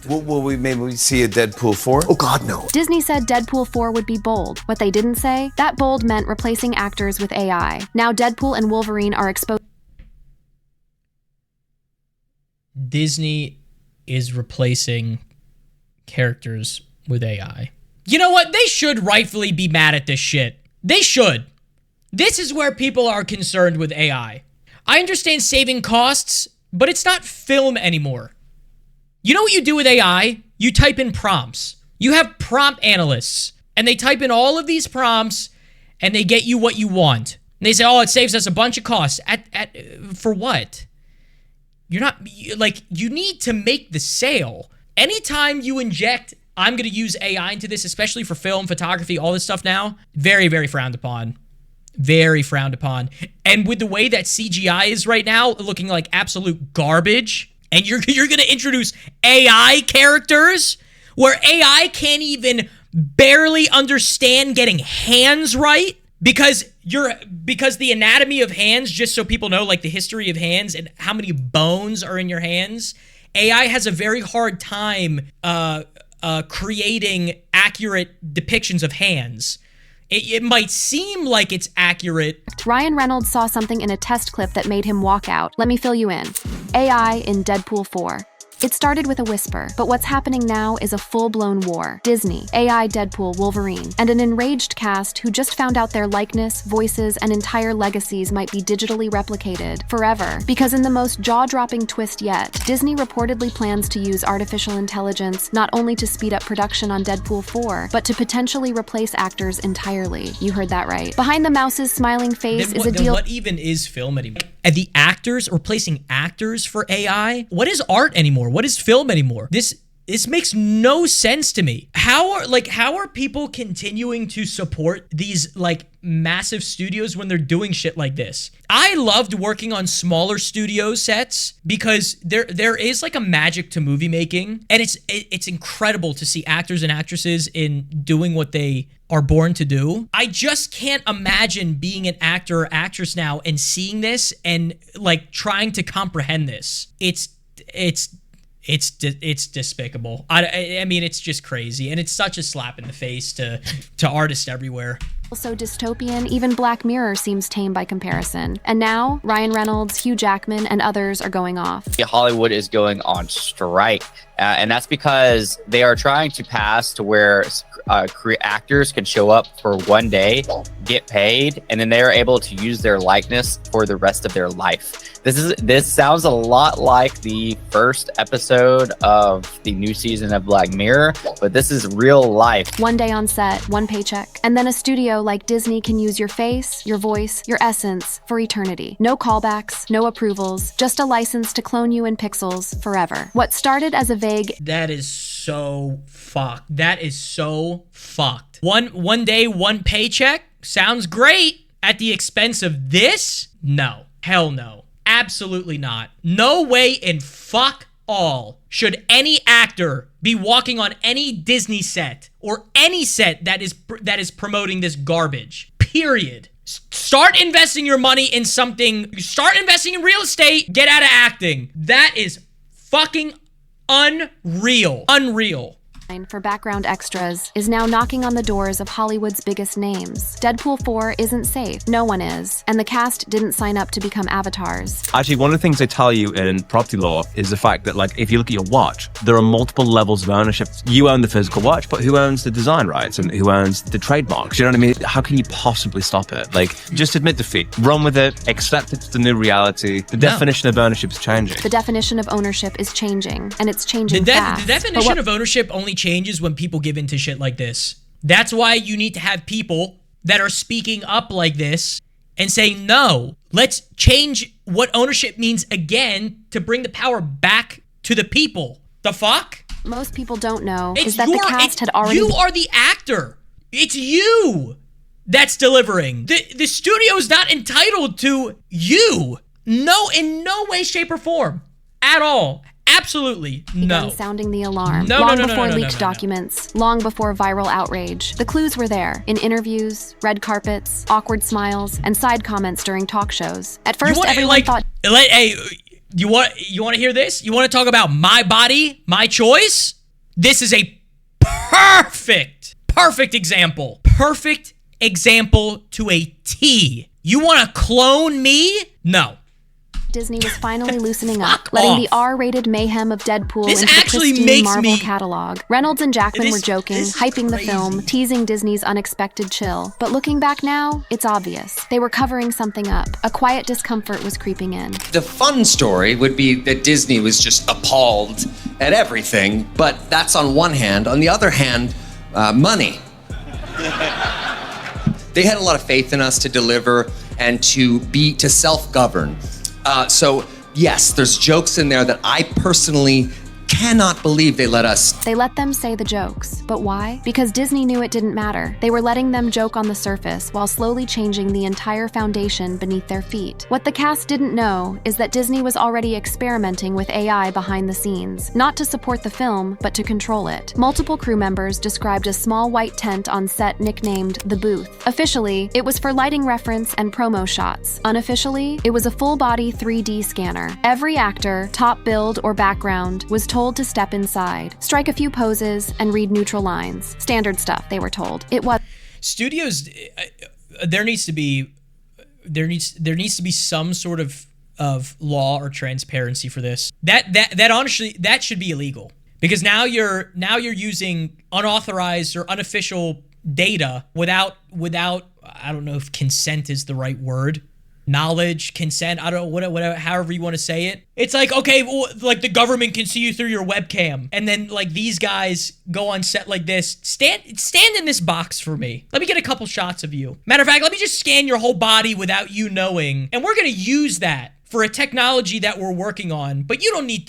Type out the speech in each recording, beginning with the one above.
Will we maybe see a Deadpool 4? Oh God, no. Disney said Deadpool 4 would be bold. What they didn't say? That bold meant replacing actors with AI. Now Deadpool and Wolverine are exposed. Disney is replacing characters with AI. You know what? They should rightfully be mad at this shit. They should. This is where people are concerned with AI. I understand saving costs, but it's not film anymore. You know what you do with AI? You type in prompts. You have prompt analysts, and they type in all of these prompts, and they get you what you want. And they say, oh, it saves us a bunch of costs. For what? You're not, like, you need to make the sale. Anytime you inject, I'm going to use AI into this, especially for film, photography, all this stuff now, very, very frowned upon. Very frowned upon. And with the way that CGI is right now, looking like absolute garbage, and you're going to introduce AI characters where AI can't even barely understand getting hands right because the anatomy of hands, just so people know, like the history of hands and how many bones are in your hands, AI has a very hard time creating accurate depictions of hands. It might seem like it's accurate. Ryan Reynolds saw something in a test clip that made him walk out. Let me fill you in. AI in Deadpool 4. It started with a whisper, but what's happening now is a full-blown war. Disney, AI Deadpool, Wolverine, and an enraged cast who just found out their likeness, voices, and entire legacies might be digitally replicated forever. Because in the most jaw-dropping twist yet, Disney reportedly plans to use artificial intelligence not only to speed up production on Deadpool 4, but to potentially replace actors entirely. You heard that right. Behind the mouse's smiling face is a deal. What even is film anymore? And the actors, replacing actors for AI? What is art anymore? What is film anymore? This makes no sense to me. How are people continuing to support these like massive studios when they're doing shit like this? I loved working on smaller studio sets because there is like a magic to movie making, and it's incredible to see actors and actresses in doing what they are born to do. I just can't imagine being an actor or actress now and seeing this and like trying to comprehend this. It's despicable. I mean, it's just crazy, and it's such a slap in the face to artists everywhere. So dystopian, even Black Mirror seems tame by comparison. And now, Ryan Reynolds, Hugh Jackman, and others are going off. Hollywood is going on strike, and that's because they are trying to pass to where actors can show up for one day, get paid, and then they are able to use their likeness for the rest of their life. This sounds a lot like the first episode of the new season of Black Mirror, but this is real life. One day on set, one paycheck, and then a studio like Disney can use your face, your voice, your essence for eternity. No callbacks, no approvals, just a license to clone you in pixels forever. What started as a vague... That is so fucked. That is so fucked. One day, one paycheck sounds great. At the expense of this? No. Hell no. Absolutely not. No way in fuck all should any actor be walking on any Disney set or any set that is promoting this garbage. Period. Start investing your money in something. Start investing in real estate. Get out of acting. That is fucking unreal. Unreal. For background extras is now knocking on the doors of Hollywood's biggest names. Deadpool 4 isn't safe. No one is. And the cast didn't sign up to become avatars. Actually, one of the things they tell you in property law is the fact that, like, if you look at your watch, there are multiple levels of ownership. You own the physical watch, but who owns the design rights and who owns the trademarks? You know what I mean? How can you possibly stop it? Like, just admit defeat. Run with it. Accept it's the new reality. The definition of ownership is changing. The definition of ownership is changing, and it's changing fast. The definition of ownership only changes when people give into shit like this. That's why you need to have people that are speaking up like this and saying, no, let's change what ownership means again to bring the power back to the people. The fuck? Most people don't know is that the cast had already... You are the actor. It's you that's delivering. The studio is not entitled to you. No, in no way, shape, or form. At all. Absolutely no. Sounding the alarm. Long before leaked documents, long before viral outrage. The clues were there in interviews, red carpets, awkward smiles, and side comments during talk shows. At first, everyone thought... Hey, You want to hear this? You want to talk about my body, my choice? This is a perfect example. Perfect example to a T. You want to clone me? No. Disney was finally loosening up, Fuck letting off. the R-rated mayhem of Deadpool This into the actually pristine makes Marvel me- catalog. Reynolds and Jackman This- were joking, this is hyping the crazy. film, teasing Disney's unexpected chill. But looking back now, it's obvious. They were covering something up. A quiet discomfort was creeping in. The fun story would be that Disney was just appalled at everything, but that's on one hand. On the other hand, money. They had a lot of faith in us to deliver and to self-govern. So yes, there's jokes in there that I personally cannot believe they let us. They let them say the jokes. But why? Because Disney knew it didn't matter. They were letting them joke on the surface while slowly changing the entire foundation beneath their feet. What the cast didn't know is that Disney was already experimenting with AI behind the scenes, not to support the film, but to control it. Multiple crew members described a small white tent on set nicknamed The Booth. Officially, it was for lighting reference and promo shots. Unofficially, it was a full-body 3D scanner. Every actor, top build or background, was told to step inside, strike a few poses, and read neutral lines. Standard stuff, they were told. It was Studios, there needs to be some sort of law or transparency for this. That honestly, that should be illegal, because now you're using unauthorized or unofficial data without I don't know if consent is the right word. Knowledge, consent, I don't know, whatever, however you want to say it. It's like, okay, well, like the government can see you through your webcam, and then like these guys go on set like this. Stand in this box for me. Let me get a couple shots of you. Matter of fact, let me just scan your whole body without you knowing, and we're gonna use that for a technology that we're working on, but you don't need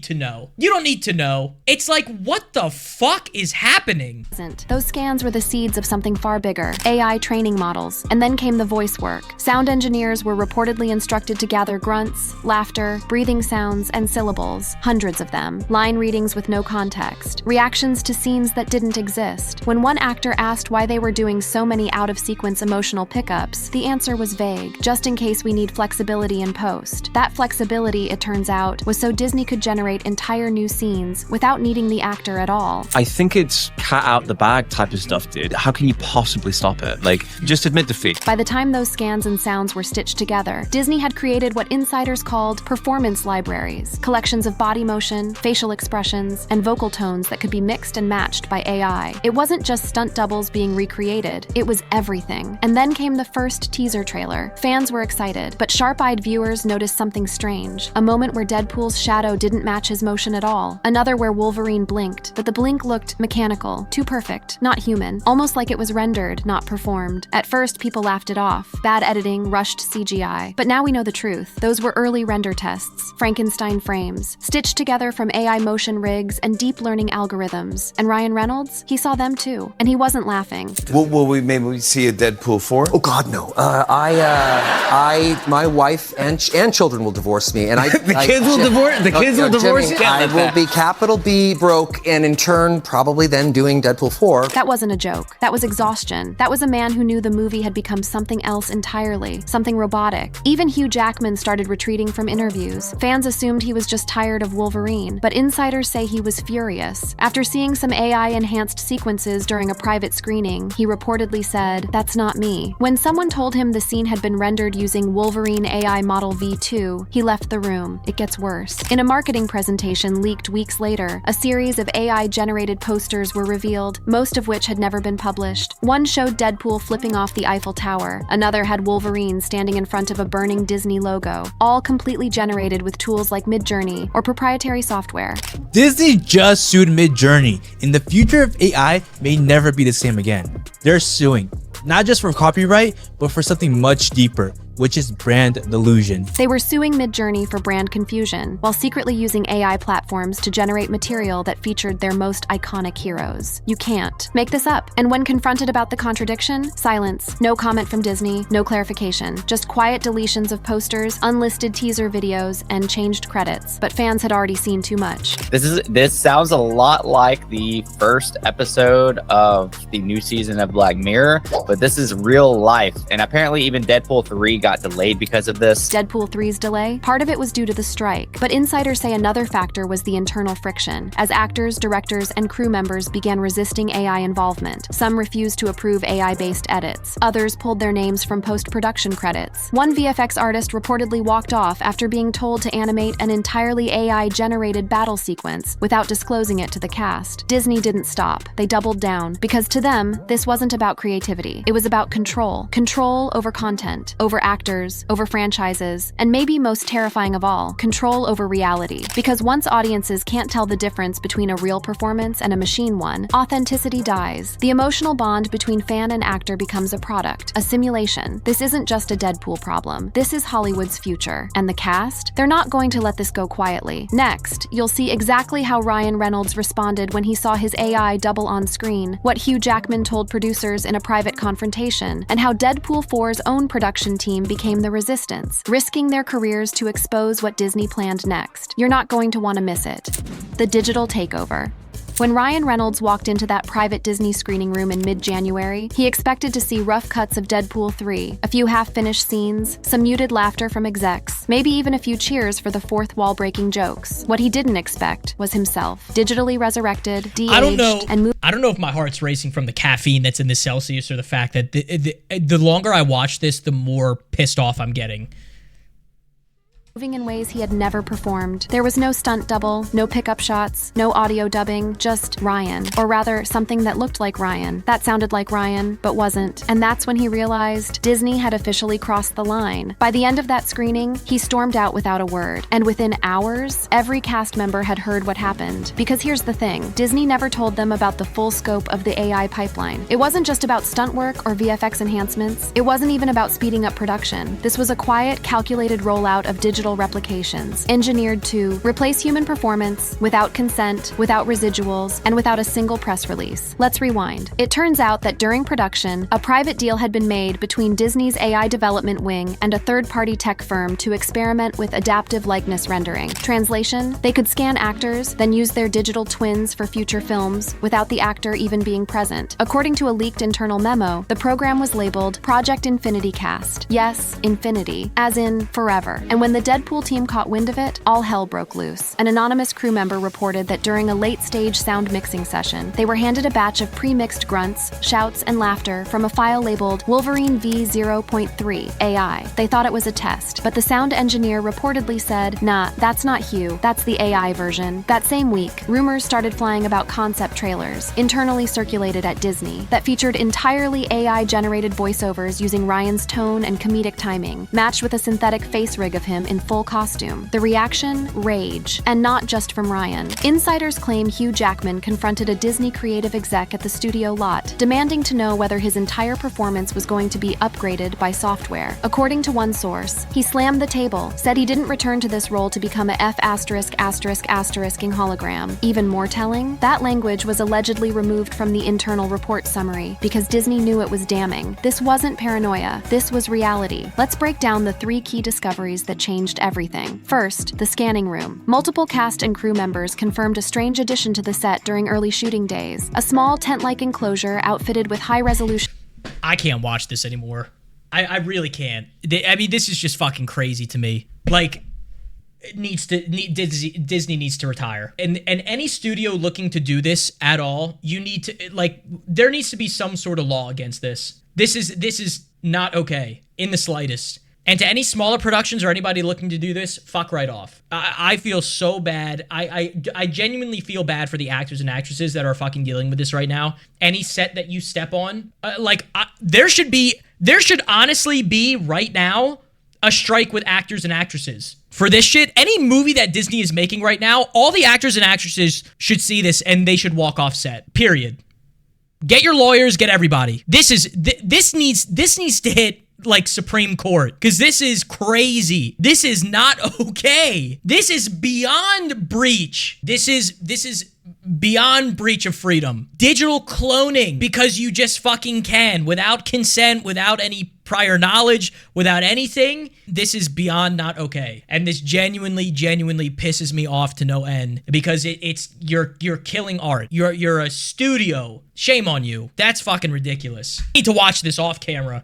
to know. You don't need to know. It's like, what the fuck is happening? Those scans were the seeds of something far bigger, AI training models, and then came the voice work. Sound engineers were reportedly instructed to gather grunts, laughter, breathing sounds, and syllables, hundreds of them, line readings with no context, reactions to scenes that didn't exist. When one actor asked why they were doing so many out-of-sequence emotional pickups, the answer was vague, just in case we need flexibility in post. That flexibility, it turns out, was so Disney could generate entire new scenes without needing the actor at all. I think it's cat out the bag type of stuff, dude. How can you possibly stop it? Like, just admit defeat. By the time those scans and sounds were stitched together, Disney had created what insiders called performance libraries, collections of body motion, facial expressions, and vocal tones that could be mixed and matched by AI. It wasn't just stunt doubles being recreated, it was everything. And then came the first teaser trailer. Fans were excited, but sharp-eyed viewers noticed something strange. A moment where Deadpool's shadow didn't match his motion at all. Another where Wolverine blinked, but the blink looked mechanical, too perfect, not human, almost like it was rendered, not performed. At first, people laughed it off. Bad editing, rushed CGI. But now we know the truth. Those were early render tests, Frankenstein frames, stitched together from AI motion rigs and deep learning algorithms. And Ryan Reynolds, he saw them too, and he wasn't laughing. Will we maybe see a Deadpool 4? Oh God, no. My wife and children will divorce me, and The kids will divorce Jimmy, you? I will be capital B broke, and in turn, probably then doing Deadpool 4. That wasn't a joke. That was exhaustion. That was a man who knew the movie had become something else entirely, something robotic. Even Hugh Jackman started retreating from interviews. Fans assumed he was just tired of Wolverine, but insiders say he was furious. After seeing some AI-enhanced sequences during a private screening, he reportedly said, "That's not me." When someone told him the scene had been rendered using Wolverine AI Model V2, he left the room. It gets worse. In a marketing presentation leaked weeks later, a series of AI-generated posters were revealed, most of which had never been published. One showed Deadpool flipping off the Eiffel Tower. Another had Wolverine standing in front of a burning Disney logo, all completely generated with tools like Midjourney or proprietary software. Disney just sued Midjourney, and the future of AI may never be the same again. They're suing, not just for copyright, but for something much deeper, which is brand delusion. They were suing Midjourney for brand confusion, while secretly using AI platforms to generate material that featured their most iconic heroes. You can't make this up. And when confronted about the contradiction, silence. No comment from Disney, no clarification. Just quiet deletions of posters, unlisted teaser videos, and changed credits. But fans had already seen too much. This sounds a lot like the first episode of the new season of Black Mirror, but this is real life. And apparently even Deadpool 3 got delayed because of this. Deadpool 3's delay, part of it was due to the strike, but insiders say another factor was the internal friction, as actors, directors, and crew members began resisting AI involvement. Some refused to approve AI-based edits. Others pulled their names from post-production credits. One VFX artist reportedly walked off after being told to animate an entirely AI-generated battle sequence without disclosing it to the cast. Disney didn't stop. They doubled down, because to them, this wasn't about creativity. It was about control. Control over content, over actors, over franchises, and maybe most terrifying of all, control over reality. Because once audiences can't tell the difference between a real performance and a machine one, authenticity dies. The emotional bond between fan and actor becomes a product, a simulation. This isn't just a Deadpool problem. This is Hollywood's future. And the cast? They're not going to let this go quietly. Next, you'll see exactly how Ryan Reynolds responded when he saw his AI double on screen, what Hugh Jackman told producers in a private confrontation, and how Deadpool 4's own production team became the resistance, risking their careers to expose what Disney planned next. You're not going to want to miss it. The digital takeover. When Ryan Reynolds walked into that private Disney screening room in mid-January, he expected to see rough cuts of Deadpool 3, a few half-finished scenes, some muted laughter from execs, maybe even a few cheers for the fourth wall-breaking jokes. What he didn't expect was himself, digitally resurrected, de-aged, I don't know if my heart's racing from the caffeine that's in the Celsius or the fact that the longer I watch this, the more pissed off I'm getting. moving in ways he had never performed. There was no stunt double, no pickup shots, no audio dubbing, just Ryan. Or rather, something that looked like Ryan, that sounded like Ryan, but wasn't. And that's when he realized Disney had officially crossed the line. By the end of that screening, he stormed out without a word. And within hours, every cast member had heard what happened. Because here's the thing, Disney never told them about the full scope of the AI pipeline. It wasn't just about stunt work or VFX enhancements. It wasn't even about speeding up production. This was a quiet, calculated rollout of digital replications, engineered to replace human performance without consent, without residuals, and without a single press release. Let's rewind. It turns out that during production, a private deal had been made between Disney's AI development wing and a third-party tech firm to experiment with adaptive likeness rendering. Translation: they could scan actors, then use their digital twins for future films without the actor even being present. According to a leaked internal memo, the program was labeled Project Infinity Cast. Yes, infinity, as in forever. And when the Deadpool team caught wind of it, all hell broke loose. An anonymous crew member reported that during a late-stage sound mixing session, they were handed a batch of pre-mixed grunts, shouts, and laughter from a file labeled Wolverine V0.3 AI. They thought it was a test, but the sound engineer reportedly said, "Nah, that's not Hugh, that's the AI version." That same week, rumors started flying about concept trailers, internally circulated at Disney, that featured entirely AI-generated voiceovers using Ryan's tone and comedic timing, matched with a synthetic face rig of him in full costume. The reaction? Rage. And not just from Ryan. Insiders claim Hugh Jackman confronted a Disney creative exec at the studio lot, demanding to know whether his entire performance was going to be upgraded by software. According to one source, he slammed the table, said he didn't return to this role to become a F*******ing hologram. Even more telling, that language was allegedly removed from the internal report summary because Disney knew it was damning. This wasn't paranoia, this was reality. Let's break down the 3 key discoveries that changed everything. First, the scanning room. Multiple cast and crew members confirmed a strange addition to the set during early shooting days. A small tent-like enclosure outfitted with high-resolution... I can't watch this anymore. I really can't. I mean, this is just fucking crazy to me. Like, Disney needs to retire. And any studio looking to do this at all, you need to, like, there needs to be some sort of law against this. This is not okay in the slightest. And to any smaller productions or anybody looking to do this, fuck right off. I feel so bad. I genuinely feel bad for the actors and actresses that are fucking dealing with this right now. Any set that you step on, there should honestly be right now a strike with actors and actresses for this shit. Any movie that Disney is making right now, all the actors and actresses should see this and they should walk off set. Period. Get your lawyers, get everybody. This needs to hit like Supreme Court, because this is crazy. This is not okay. This is beyond breach. This is beyond breach of freedom. Digital cloning because you just fucking can, without consent, without any prior knowledge, without anything. This is beyond not okay. And this genuinely pisses me off to no end, because you're killing art. You're a studio. Shame on you. That's fucking ridiculous. I need to watch this off camera.